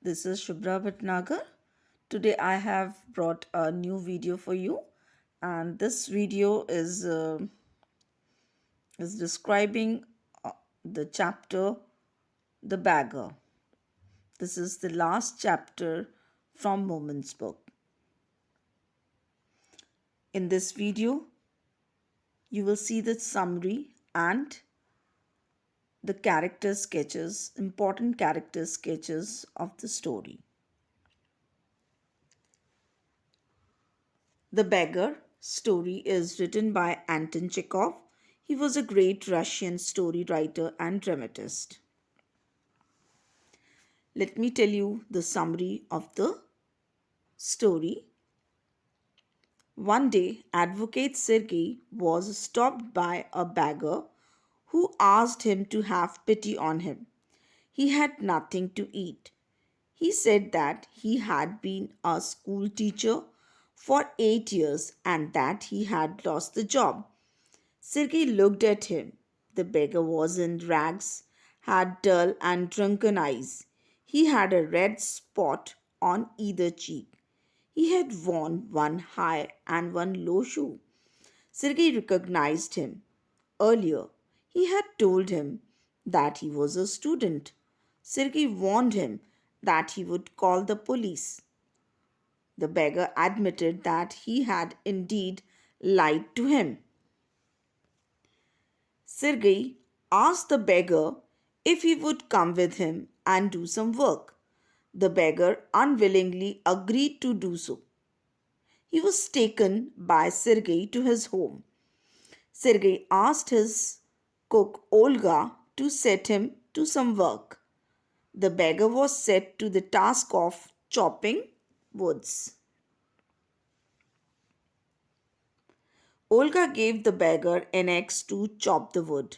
This is Shubhra Bhatnagar. Today I have brought a new video for you, and this video is describing the chapter The Beggar. This is the last chapter from Moment's book. In this video, you will see the summary and the character sketches, important character sketches of the story. The Beggar story is written by Anton Chekhov. He was a great Russian story writer and dramatist. Let me tell you the summary of the story. One day, Advocate Sergei was stopped by a beggar who asked him to have pity on him. He had nothing to eat. He said that he had been a school teacher for 8 years and that he had lost the job. Sergei looked at him. The beggar was in rags, had dull and drunken eyes. He had a red spot on either cheek. He had worn one high and one low shoe. Sergei recognized him. Earlier, he had told him that he was a student. Sergei warned him that he would call the police. The beggar admitted that he had indeed lied to him. Sergei asked the beggar if he would come with him and do some work. The beggar unwillingly agreed to do so. He was taken by Sergei to his home. Sergei asked his cook Olga to set him to some work. The beggar was set to the task of chopping woods. Olga gave the beggar an axe to chop the wood.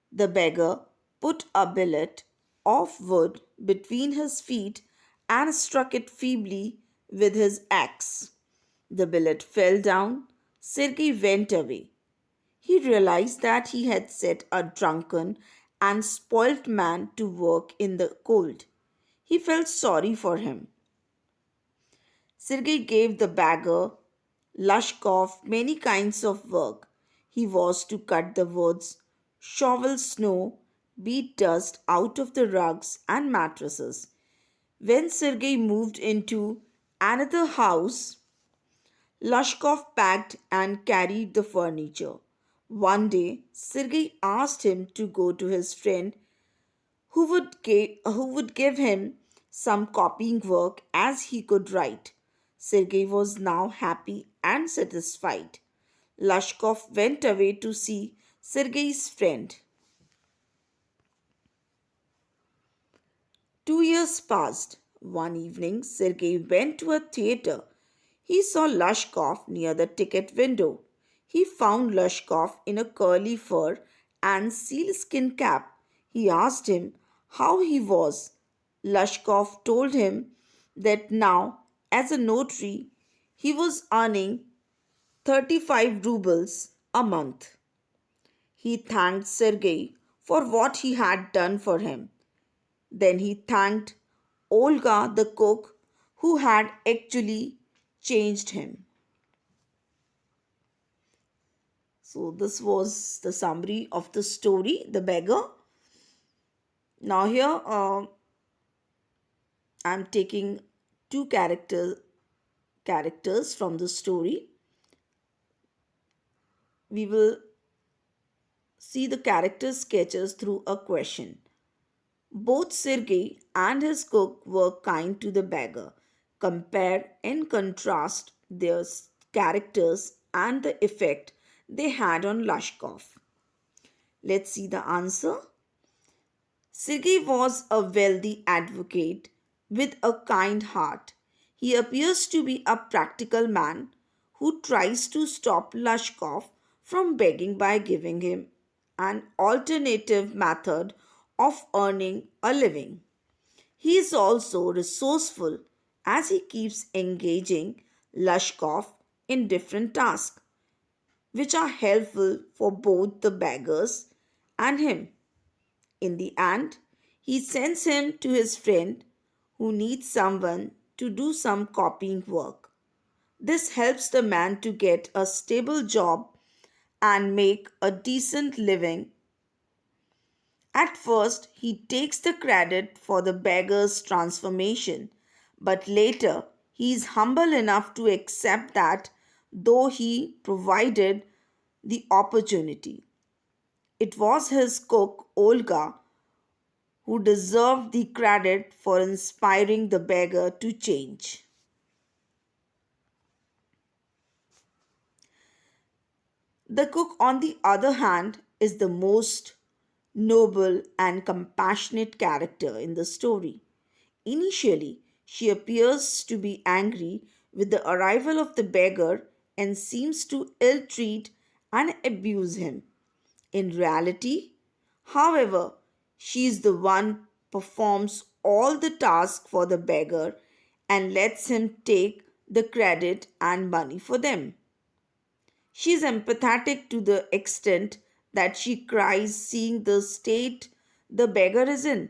The beggar put a billet of wood between his feet and struck it feebly with his axe. The billet fell down. Sergei went away. He realized that he had set a drunken and spoilt man to work in the cold. He felt sorry for him. Sergei gave the beggar Lushkov many kinds of work. He was to cut the woods, shovel snow, beat dust out of the rugs and mattresses. When Sergei moved into another house, Lushkov packed and carried the furniture. One day, Sergei asked him to go to his friend who would give him some copying work as he could write. Sergei was now happy and satisfied. Lushkov went away to see Sergei's friend. 2 years passed. One evening, Sergei went to a theater. He saw Lushkov near the ticket window. He found Lushkov in a curly fur and sealskin cap. He asked him how he was. Lushkov told him that now, as a notary, he was earning 35 rubles a month. He thanked Sergei for what he had done for him. Then he thanked Olga, the cook, who had actually changed him. So, this was the summary of the story, The Beggar. Now, here I'm taking two characters from the story. We will see the character sketches through a question. Both Sergei and his cook were kind to the beggar. Compare and contrast their characters and the effect they had on Lushkov. Let's see the answer. Sergei was a wealthy advocate with a kind heart. He appears to be a practical man who tries to stop Lushkov from begging by giving him an alternative method of earning a living. He is also resourceful as he keeps engaging Lushkov in different tasks, which are helpful for both the beggars and him. In the end, he sends him to his friend who needs someone to do some copying work. This helps the man to get a stable job and make a decent living. At first, he takes the credit for the beggar's transformation, but later he is humble enough to accept that though he provided the opportunity, it was his cook, Olga, who deserved the credit for inspiring the beggar to change. The cook, on the other hand, is the most noble and compassionate character in the story. Initially, she appears to be angry with the arrival of the beggar and seems to ill treat and abuse him. In reality, however, she is the one performs all the tasks for the beggar and lets him take the credit and money for them. She is empathetic to the extent that she cries seeing the state the beggar is in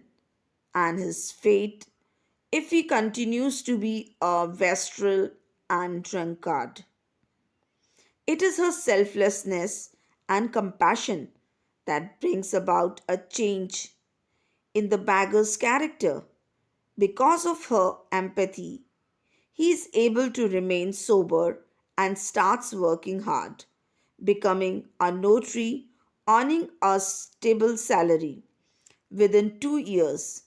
and his fate if he continues to be a wastrel and drunkard. It is her selflessness and compassion that brings about a change in the beggar's character. Because of her empathy, he is able to remain sober and starts working hard, becoming a notary, earning a stable salary. Within 2 years,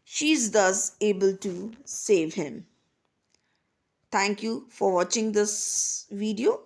she is thus able to save him. Thank you for watching this video.